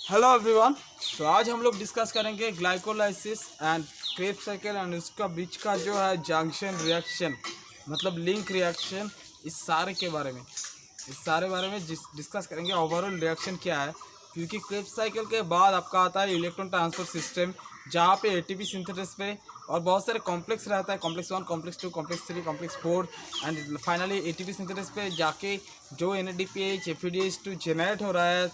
Hello everyone. तो आज हम लोग डिस्कस करेंगे glycolysis and Krebs cycle and इसका बीच का जो है जंक्शन रिएक्शन मतलब लिंक रिएक्शन, इस सारे बारे में डिस्कस करेंगे। ओवरऑल रिएक्शन क्या है, क्योंकि क्रेब्स साइकिल के बाद आपका आता है इलेक्ट्रॉन ट्रांसफर सिस्टम, जहाँ पे एटीपी सिंथेसिस पे और बहुत सारे कॉम्प्लेक्स रहता है, complex 1, complex 2, complex 3, complex 4 and finally ATP synthesis पे जाके जो NADPH FADH2 जनरेट हो रहा है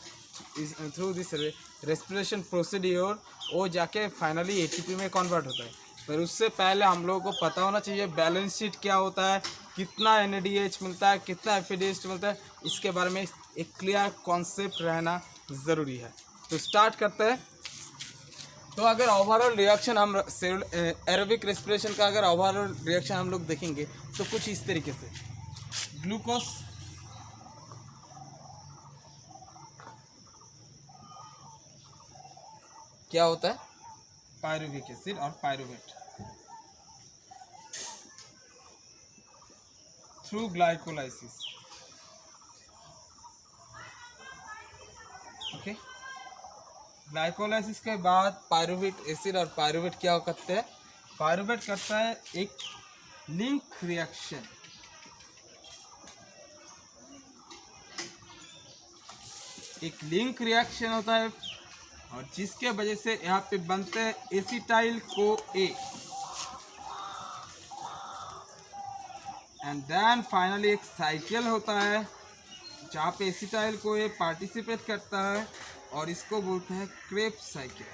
थ्रू दिस रेस्पिरेशन प्रोसीड्योर, वो जाके फाइनली एटीपी में कन्वर्ट होता है। पर उससे पहले हम लोगों को पता होना चाहिए बैलेंस शीट क्या होता है, कितना NADH मिलता है, कितना FADH मिलता है, इसके बारे में एक क्लियर कॉन्सेप्ट रहना ज़रूरी है। तो स्टार्ट करते हैं। तो अगर ओवरऑल रिएक्शन हम एरोबिक रेस्पिरेशन का अगर ओवरऑल रिएक्शन हम लोग देखेंगे तो कुछ इस तरीके से ग्लूकोज क्या होता है, पायरुविक एसिड और pyruvate through glycolysis. Okay, glycolysis के बाद पायरुवेट एसिड और पायरुवेट क्या करते हैं, पायरुवेट करता है एक लिंक रिएक्शन। एक लिंक रिएक्शन होता है और जिसके वजह से यहाँ पे बनते हैं acetyl CoA and then finally एक साइकिल होता है जहाँ पे एसिटाइल को ए पार्टिसिपेट करता है और इसको बोलते हैं क्रेब्स साइकिल।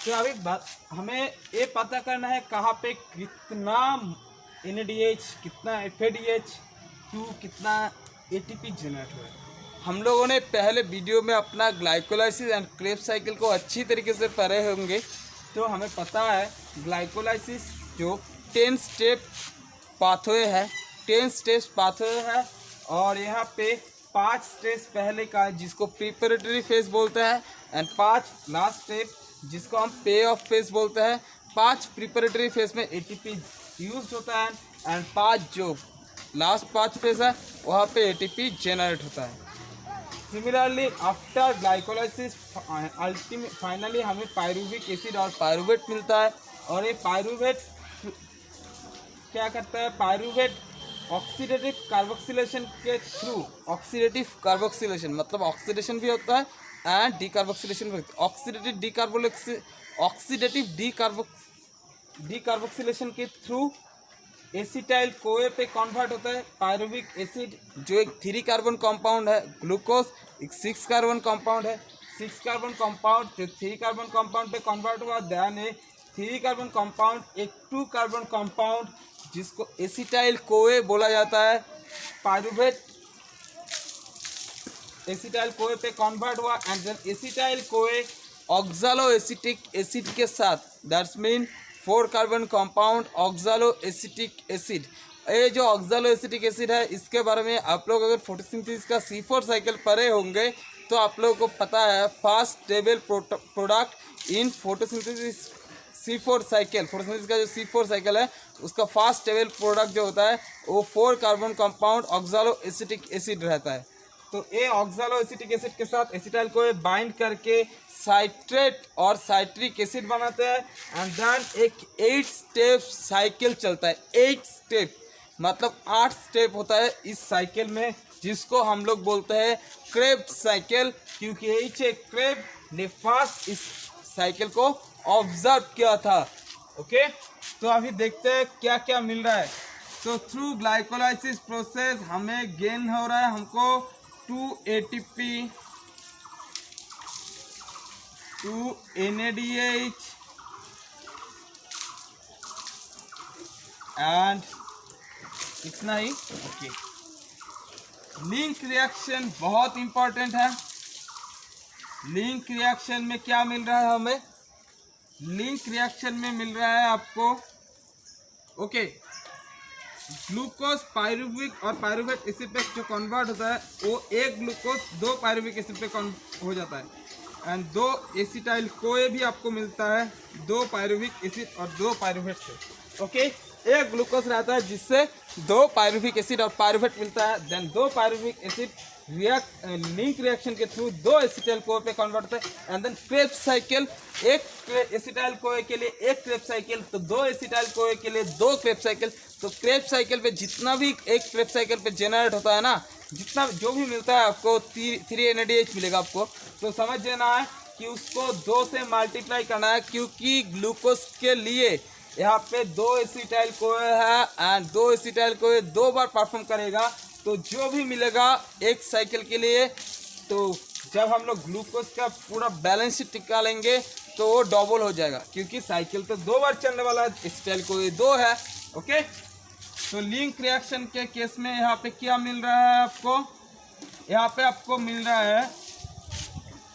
तो अभी बात हमें ये पता करना है कहाँ पे कितना NADH, कितना FADH2, कितना ATP जनरेट हुआ है। हम लोगों ने पहले वीडियो में अपना ग्लाइकोलाइसिस एंड क्रेब्स साइकिल को अच्छी तरीके से पढ़े होंगे, तो हमें पता है ग्लाइकोलाइसिस जो 10 स्टेप पाथवे है, 10 स्टेप्स पाथवे है और यहाँ पे 5 स्टेप्स पहले का जिसको प्रिपरेटरी फेज बोलते हैं एंड 5 लास्ट स्टेप जिसको हम पे ऑफ फेज बोलते हैं। 5 प्रिपरेटरी फेज में ATP यूज होता है एंड 5 जो लास्ट 5 फेज है वहाँ पे ATP जनरेट होता है। सिमिलरली आफ्टर ग्लाइकोलाइसिस फाइनली हमें पायरुविक एसिड और पायरुवेट मिलता है और ये पायरुवेट क्या करता है, पायरुवेट ऑक्सीडेटिव कार्बोक्सिलेशन के थ्रू, ऑक्सीडेटिव कार्बोक्सिलेशन मतलब ऑक्सीडेशन भी होता है एंड डीकार्बोक्सिलेशन भी होता है। ऑक्सीडेटिव डीकार्बोक्सिलेशन के थ्रू एसिटाइल कोए पे कन्वर्ट होता है पायरुविक एसिड जो एक 3 कार्बन कंपाउंड है, ग्लूकोज एक 6 कार्बन कंपाउंड है। 6 कार्बन कंपाउंड जो 3 कार्बन कंपाउंड पे कन्वर्ट हुआ, ध्यान है 3 कार्बन कंपाउंड एक 2 कार्बन कंपाउंड जिसको एसिटाइल कोए बोला जाता है, पायरुवेट एसिटाइल कोए पे कन्वर्ट हुआ and then acetyl CoA oxaloacetic acid के साथ, that's mean 4 carbon compound oxaloacetic acid. ये जो ऑक्सालो एसिटिक एसिड है इसके बारे में आप लोग अगर फोटोसिंथेसिस का C4 साइकिल पढ़े होंगे तो आप लोगों को पता है first stable product in photosynthesis C4 cycle. Photosynthesis का जो C4 साइकिल है उसका फर्स्ट स्टेबल प्रोडक्ट जो होता है वो 4 carbon compound oxaloacetic acid रहता है। तो ये ऑक्सालो एसिटिक एसिड के साथ एसिटाइल को बाइंड करके साइट्रेट और साइट्रिक एसिड बनाते हैं एंड देन एक 8 स्टेप साइकिल चलता है। 8 स्टेप मतलब 8 स्टेप होता है इस साइकिल में, जिसको हम लोग बोलते हैं क्रेब्स साइकिल, क्योंकि क्रेब ने फर्स्ट इस साइकिल को ऑब्जर्व किया था। ओके, तो अभी देखते हैं क्या क्या मिल रहा है। तो थ्रू ग्लाइकोलाइसिस प्रोसेस हमें गेन हो रहा है हमको 2 ATP, 2 NADH एंड इतना ही। ओके, लिंक रिएक्शन बहुत इंपॉर्टेंट है। लिंक रिएक्शन में क्या मिल रहा है हमें, लिंक रिएक्शन में मिल रहा है आपको ओके ग्लूकोज पायरुविक और पायरुवेट एसिड पे जो कन्वर्ट होता है वो एक ग्लूकोज 2 पायरुविक एसिड पे हो जाता है एंड 2 एसिटाइल कोए भी आपको मिलता है 2 पायरुविक एसिड और 2 पायरुवेट से। ओके, एक ग्लूकोज रहता है जिससे 2 पायरुविक एसिड और पायरुवेट मिलता है। Then 2 pyruvic acid link reaction के थ्रू 2 एसिटाइल कोए पे कन्वर्ट होता है। एंड देन क्रेब्स साइकिल, एक एसिटाइल कोए के लिए एक क्रेब्स साइकिल, तो 2 एसिटाइल कोए के लिए 2 क्रेब्स साइकिल। तो क्रेब्स साइकिल पे जितना भी एक क्रेब्स साइकिल पे जेनरेट होता है ना, जितना जो भी मिलता है आपको 3 NADH मिलेगा आपको, तो समझ लेना है कि उसको 2 से मल्टीप्लाई करना है, क्योंकि ग्लूकोज के लिए यहाँ पे 2 एसिटाइल कोए है एंड 2 एसिटाइल कोए 2 बार परफॉर्म करेगा, तो जो भी मिलेगा एक साइकिल के लिए, तो जब हम लोग ग्लूकोज का पूरा बैलेंस शीट निकालेंगे तो वो डबल हो जाएगा, क्योंकि साइकिल तो 2 बार चलने वाला है, एसिटाइल कोए 2 है। ओके, तो लिंक रिएक्शन के केस में यहाँ पे क्या मिल रहा है आपको, यहाँ पे आपको मिल रहा है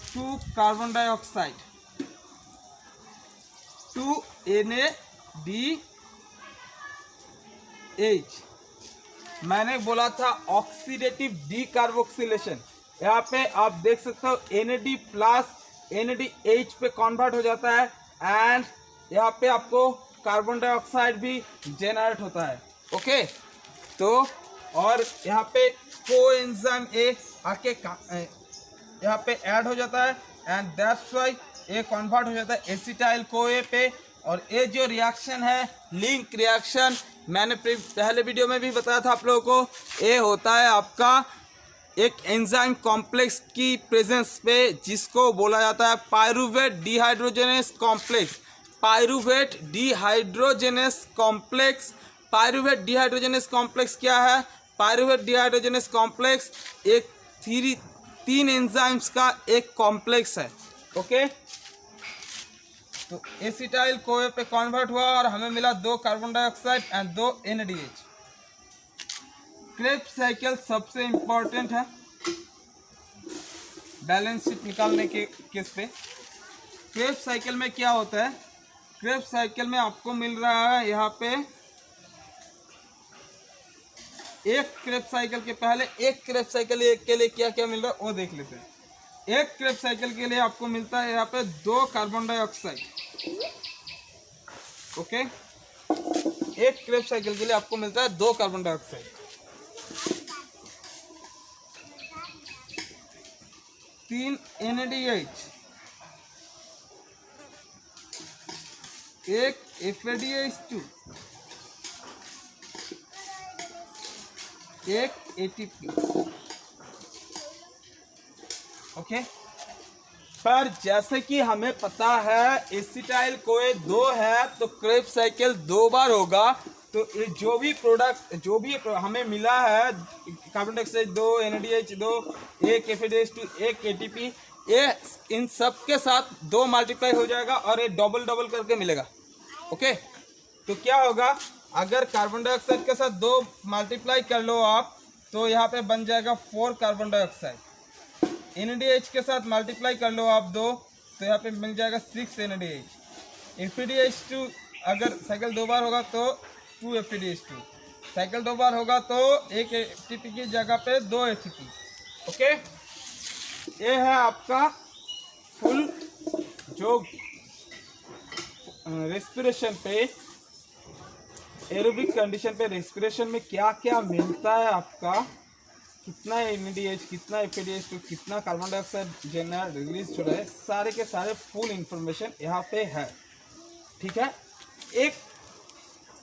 2 कार्बन डाइऑक्साइड 2 NADH। मैंने बोला था ऑक्सीडेटिव डीकार्बोक्सिलेशन, यहाँ पे आप देख सकते हो NAD प्लस NADH पे कन्वर्ट हो जाता है एंड यहाँ पे आपको कार्बन डाइऑक्साइड भी जेनरेट होता है। ओके, तो और यहाँ पे कोएंजाइम ए आके यहाँ पे ऐड हो जाता है and that's why A convert हो जाता है एसिटाइल कोए पे। और ये जो रिएक्शन है लिंक रिएक्शन, मैंने पहले वीडियो में भी बताया था आप लोगों को, ये होता है आपका एक एंजाइम कॉम्प्लेक्स की प्रेजेंस पे, जिसको बोला जाता है pyruvate dehydrogenase complex. Pyruvate dehydrogenase complex, pyruvate dehydrogenase complex क्या है? पायरुवेट डिहाइड्रोजनेस कॉम्प्लेक्स एक 3 एंजाइम्स का एक कॉम्प्लेक्स है। ओके, तो एसिटाइल कोए पे कन्वर्ट हुआ और हमें मिला 2 carbon dioxide and 2 NADH। Krebs cycle सबसे इंपॉर्टेंट है बैलेंस शीट निकालने के केस पे। क्रेब्स साइकिल में क्या होता है, क्रेब्स साइकिल में आपको मिल रहा है यहाँ पे एक क्रेब्स साइकिल के पहले एक क्रेब्स साइकिल के लिए क्या क्या मिल रहा है वो देख लेते हैं। एक क्रेब्स साइकिल के लिए आपको मिलता है यहाँ पे 2 कार्बन डाइऑक्साइड। ओके, एक क्रेब्स साइकिल के लिए आपको मिलता है 2 कार्बन डाइऑक्साइड, 3 NADH, एक FADH2, एक ATP। ओके, पर जैसे कि हमें पता है एसिटाइल कोए 2 है तो क्रेब्स साइकिल 2 बार होगा, तो ये जो भी प्रोडक्ट जो भी हमें मिला है कार्बन डाइऑक्साइड 2 NADH 2 एक FADH2 एक ATP, ये इन सब के साथ 2 मल्टीप्लाई हो जाएगा और ये डबल डबल करके मिलेगा। ओके, तो क्या होगा, अगर कार्बन डाइऑक्साइड के साथ 2 मल्टीप्लाई कर लो आप, तो यहाँ पे बन जाएगा 4 कार्बन डाइऑक्साइड। NADH के साथ मल्टीप्लाई कर लो आप 2, तो यहाँ पे मिल जाएगा 6 NADH। FADH2 अगर साइकिल 2 बार होगा तो 2 FADH2, साइकिल 2 बार होगा तो एक ATP की जगह पे 2 ATP। ओके, ये है आपका फुल जो रेस्पिरेशन पे, एरोबिक कंडीशन पे रेस्पिरेशन में क्या क्या मिलता है आपका, कितना NADH कितना FADH2 कितना कार्बन डाइऑक्साइड जेनरेट रिलीज हो रहा है, सारे के सारे फुल इंफॉर्मेशन यहाँ पे है। ठीक है, एक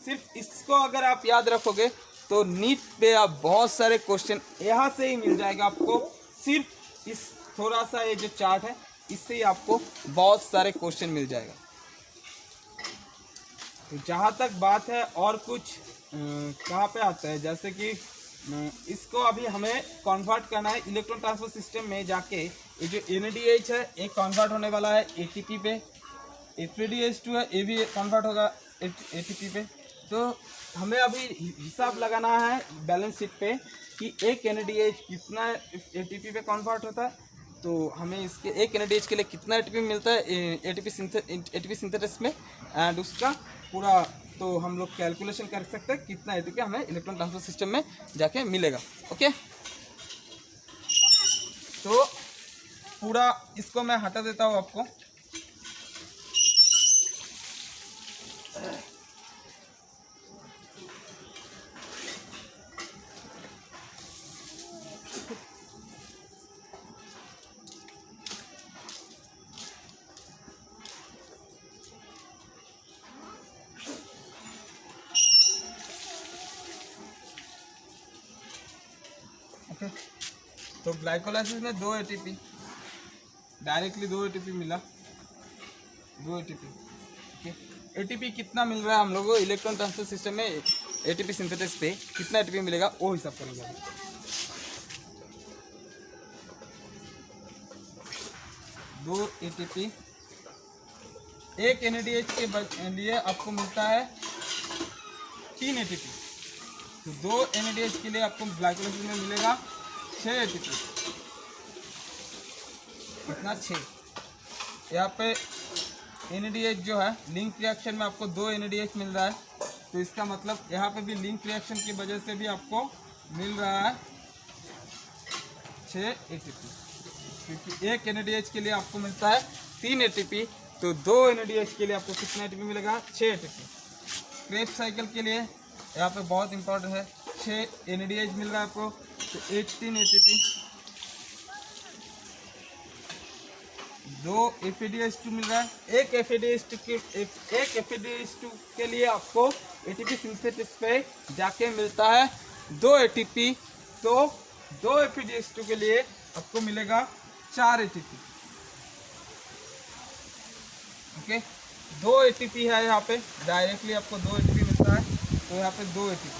सिर्फ इसको अगर आप याद रखोगे तो नीट पे आप बहुत सारे क्वेश्चन यहाँ से ही मिल जाएगा आपको। सिर्फ इस थोड़ा सा ये जो चार्ट है इससे ही आपको बहुत सारे क्वेश्चन मिल जाएगा। तो जहाँ तक बात है और कुछ कहाँ पे आता है, जैसे कि इसको अभी हमें कन्वर्ट करना है इलेक्ट्रॉन ट्रांसफर सिस्टम में जाके। ये जो NADH है ये कन्वर्ट होने वाला है ATP पे, FADH2 है ये भी कन्वर्ट होगा ATP पे। तो हमें अभी हिसाब लगाना है बैलेंस शीट पे कि एक NADH कितना ATP पे कन्वर्ट होता है, तो हमें इसके एक NADH के लिए कितना ATP मिलता है ATP सिंथेसिस में, एंड उसका पूरा तो हम लोग कैलकुलेशन कर सकते हैं कितना ATP हमें इलेक्ट्रॉन ट्रांसफर सिस्टम में जाके मिलेगा। ओके, तो पूरा इसको मैं हटा देता हूँ आपको। ओके, तो ग्लाइकोलाइसिस में 2 ATP डायरेक्टली 2 ATP मिला, 2 ATP। ओके, ATP कितना मिल रहा है हम लोगों को इलेक्ट्रॉन ट्रांसफर सिस्टम में ATP सिंथेसिस पे कितना ATP मिलेगा वो हिसाब करेंगे। 2 ATP एक NADH के लिए आपको मिलता है 3 ATP, तो 2 NADH के लिए आपको ग्लाइकोलाइसिस में मिलेगा 6 ATP। कितना? 6। यहाँ पे NADH जो है लिंक रिएक्शन में आपको 2 NADH मिल रहा है, तो इसका मतलब यहाँ पे भी लिंक रिएक्शन की वजह से भी आपको मिल रहा है 6 ATP, क्योंकि एक NADH के लिए आपको मिलता है 3 ATP, तो 2 NADH के लिए आपको कितना ATP मिलेगा? 6 ATP। क्रेब्स साइकिल के लिए यहाँ पे बहुत इंपॉर्टेंट है, 6 NADH मिल रहा है आपको, तो 18 ATP। 2 FADH2 मिल रहा है, एक FADH2 के लिए आपको ATP सिंथेसिस पे जाके मिलता है 2 ATP, तो 2 FADH2 के लिए आपको मिलेगा 4 ATP। ओके, 2 ATP है यहाँ पे, डायरेक्टली आपको 2 ATP मिलता है, तो यहाँ पे 2 ATP।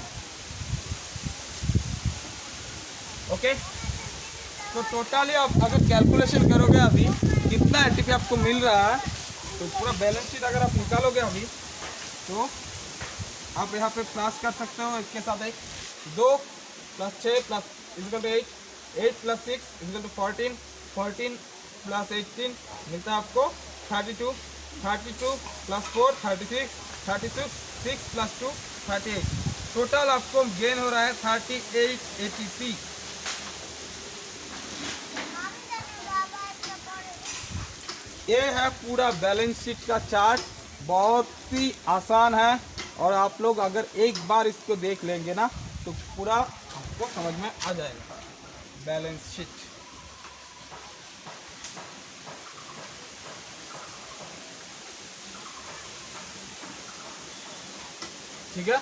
ओके, तो टोटली आप अगर कैलकुलेशन करोगे अभी कितना ATP आपको मिल रहा है, तो पूरा बैलेंस शीट अगर आप निकालोगे अभी, तो आप यहाँ पे प्लस कर सकते हो इसके साथ एक 2 + 6 + 8, 8 + 6 = 14, 14 + 18 मिलता है आपको 32, 32 + 4 36, 36 6 + 2 38, टोटल आपको गेन हो रहा है 38 ATP। ये है पूरा बैलेंस शीट का चार्ट, बहुत ही आसान है, और आप लोग अगर एक बार इसको देख लेंगे ना तो पूरा आपको समझ में आ जाएगा बैलेंस शीट। ठीक है,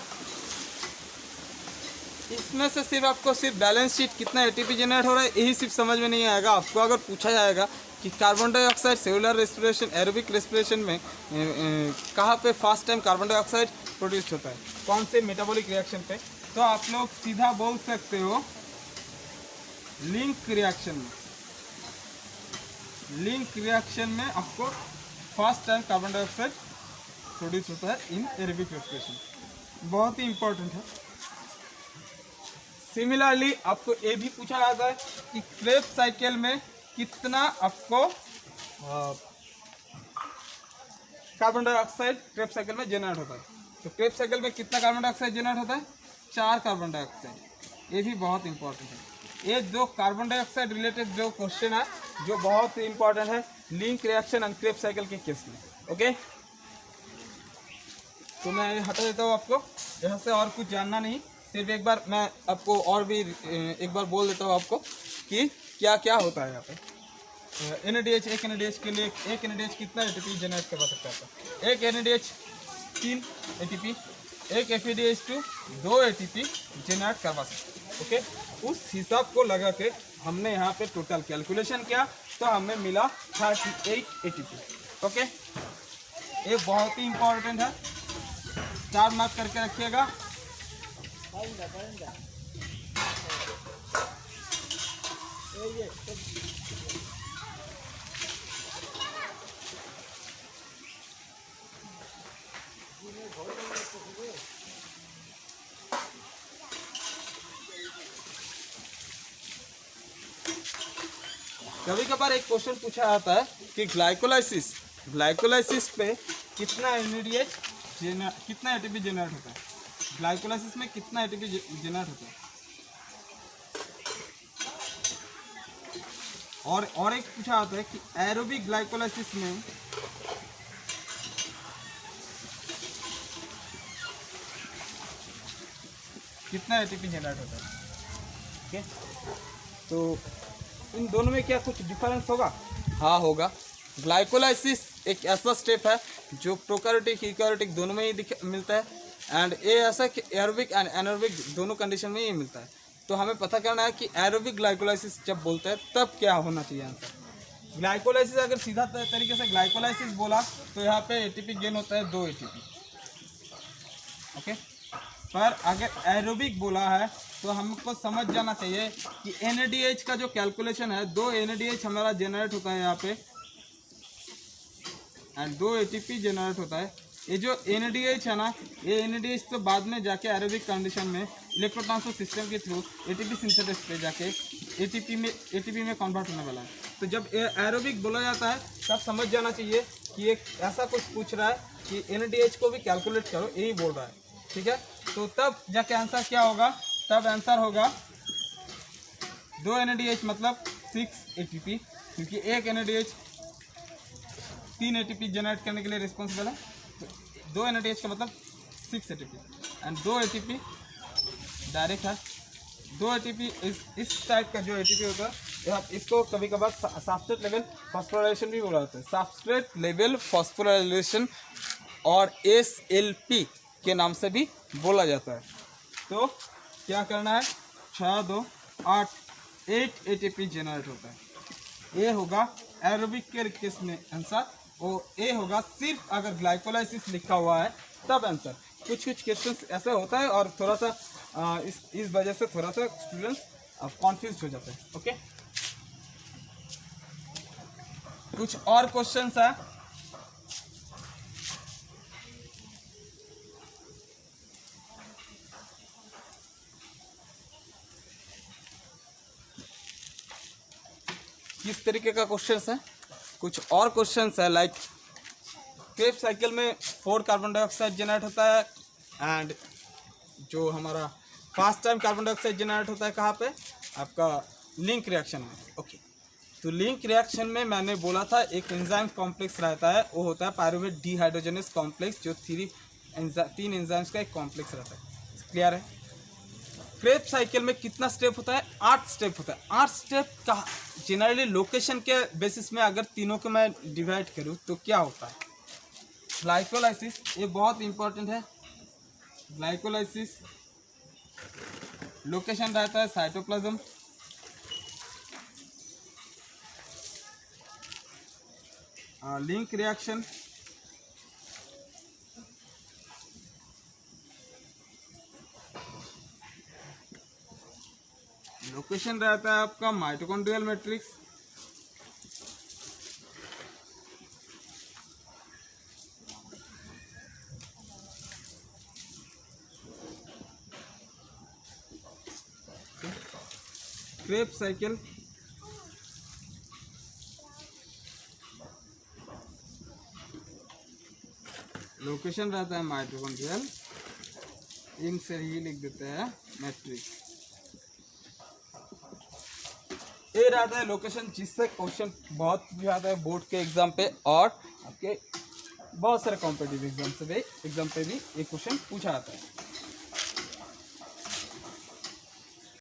इसमें से सिर्फ आपको सिर्फ बैलेंस शीट कितना ATP जनरेट हो रहा है यही सिर्फ समझ में नहीं आएगा। आपको अगर पूछा जाएगा कि carbon dioxide cellular respiration aerobic respiration में कहाँ पे first time carbon dioxide produce होता है, कौन से मेटाबॉलिक रिएक्शन पे, तो आप लोग सीधा बोल सकते हो लिंक रिएक्शन में। लिंक रिएक्शन में आपको first time carbon dioxide produce होता है इन एरोबिक रेस्पिरेशन, बहुत ही इंपॉर्टेंट है। सिमिलरली आपको ये भी पूछा जाता है कि क्रेब्स साइकिल में कितना आपको कार्बन डाइऑक्साइड क्रेब्स साइकिल में जनरेट होता है, तो क्रेब्स साइकिल में कितना कार्बन डाइऑक्साइड जनरेट होता है? 4 कार्बन डाइऑक्साइड। ये भी बहुत इंपॉर्टेंट है। ये जो कार्बन डाइऑक्साइड रिलेटेड जो क्वेश्चन है जो बहुत ही इंपॉर्टेंट है link reaction and Krebs cycle के केस में। ओके, तो मैं हटा देता हूँ, आपको यहाँ से और कुछ जानना नहीं, सिर्फ एक बार मैं आपको और भी एक बार बोल देता हूँ आपको कि क्या क्या होता है यहाँ पे। NADH, एक NADH के लिए एक NADH कितना ATP जनरेट करवा सकता है? एक NADH 3 ATP, एक FADH2 2 ATP जनरेट करवा सकता है। ओके, उस हिसाब को लगा के हमने यहाँ पे टोटल कैलकुलेशन किया तो हमें मिला 38 ATP। ओके, ये बहुत ही इंपॉर्टेंट है, 4 मार्क करके रखिएगा। कभी कभार एक क्वेश्चन पूछा जाता है कि ग्लाइकोलाइसिस पे कितना NADH कितना ATP जनरेट होता है, ग्लाइकोलाइसिस में कितना ATP जनरेट होता है। और एक पूछा जाता है कि एरोबिक ग्लाइकोलाइसिस में कितना ATP जनरेट होता है। ओके, तो इन दोनों में क्या कुछ डिफरेंस होगा? हाँ होगा। ग्लाइकोलाइसिस एक ऐसा स्टेप है जो प्रोकैरियोटिक यूकैरियोटिक दोनों में ही मिलता है, एंड ये ऐसा कि एरोबिक एंड एनारोबिक दोनों कंडीशन में ही मिलता है। तो हमें पता करना है कि एरोबिक ग्लाइकोलाइसिस जब बोलते हैं तब क्या होना चाहिए आंसर। ग्लाइकोलाइसिस अगर सीधा तरीके से ग्लाइकोलाइसिस बोला तो यहाँ पे एटीपी गेन होता है 2 एटीपी, ओके। पर अगर एरोबिक बोला है तो हमको समझ जाना चाहिए कि एनएडीएच का जो कैलकुलेशन है, 2 एनएडीएच हमारा जेनरेट होता है यहाँ पे एंड 2 एटीपी जेनरेट होता है। ये जो एनएडीएच है ना, ये एनएडीएच तो बाद में जाके एरोबिक कंडीशन में इलेक्ट्रोट्रांसफर सिस्टम के थ्रू एटीपी सिंथेसिस पे जाके एटीपी में कन्वर्ट होने वाला है। तो जब एरोबिक बोला जाता है तब समझ जाना चाहिए कि एक ऐसा कुछ पूछ रहा है कि एनएडीएच को भी कैलकुलेट करो, यही बोल रहा है, ठीक है। तो तब जाके आंसर क्या होगा, तब आंसर होगा 2 एनएडीएच मतलब 6 एटीपी, क्योंकि एक एनएडीएच 3 एटीपी जनरेट करने के लिए रिस्पॉन्सिबल है। तो 2 एनएडीएच का मतलब 6 एटीपी एंड 2 एटीपी डायरेक्ट है। 2 एटीपी इस टाइप का जो एटीपी होता है, इसको कभी कभार सबस्ट्रेट लेवल फॉस्फोराइलेशन भी बोला जाता है, सबस्ट्रेट लेवल फॉस्फोराइलेशन और SLP के नाम से भी बोला जाता है। तो क्या करना है, 6 2 8 एटीपी जनरेट होता है। ये होगा एरोबिक के केस में आंसर, और ये होगा सिर्फ अगर ग्लाइकोलाइसिस लिखा हुआ है तब आंसर। कुछ क्वेश्चंस ऐसा होता है और थोड़ा सा इस वजह से थोड़ा सा स्टूडेंट्स कॉन्फ्यूज हो जाते हैं, ओके। कुछ और क्वेश्चंस है, किस तरीके का क्वेश्चंस है। कुछ और क्वेश्चंस है लाइक क्रेब्स साइकिल में 4 कार्बन डाइऑक्साइड जनरेट होता है एंड जो हमारा first time carbon dioxide generate होता है कहाँ पे, आपका लिंक रिएक्शन में, ओके। तो लिंक रिएक्शन में मैंने बोला था एक एंजाइम कॉम्प्लेक्स रहता है, वो होता है पायरुवेट डिहाइड्रोजनेस कॉम्प्लेक्स, जो 3 एंजाइम्स का एक कॉम्प्लेक्स रहता है, क्लियर है। क्रेब्स साइकिल में कितना स्टेप होता है, 8 स्टेप होता है। 8 स्टेप का जनरली लोकेशन के बेसिस में अगर तीनों को मैं डिवाइड करूँ तो क्या होता है। ग्लाइकोलाइसिस, ये बहुत इंपॉर्टेंट है। ग्लाइकोलाइसिस लोकेशन रहता है साइटोप्लाज्म, लिंक रिएक्शन लोकेशन रहता है आपका mitochondrial matrix, Krebs cycle location रहता है माइटोकॉन्ड्रियल, इनसे ही लिख देते हैं मैट्रिक्स। ये रहता है लोकेशन जिससे क्वेश्चन बहुत भी आता है बोर्ड के एग्जाम पे और आपके बहुत सारे कॉम्पिटिटिव एग्जाम पे भी ये क्वेश्चन पूछा जाता है।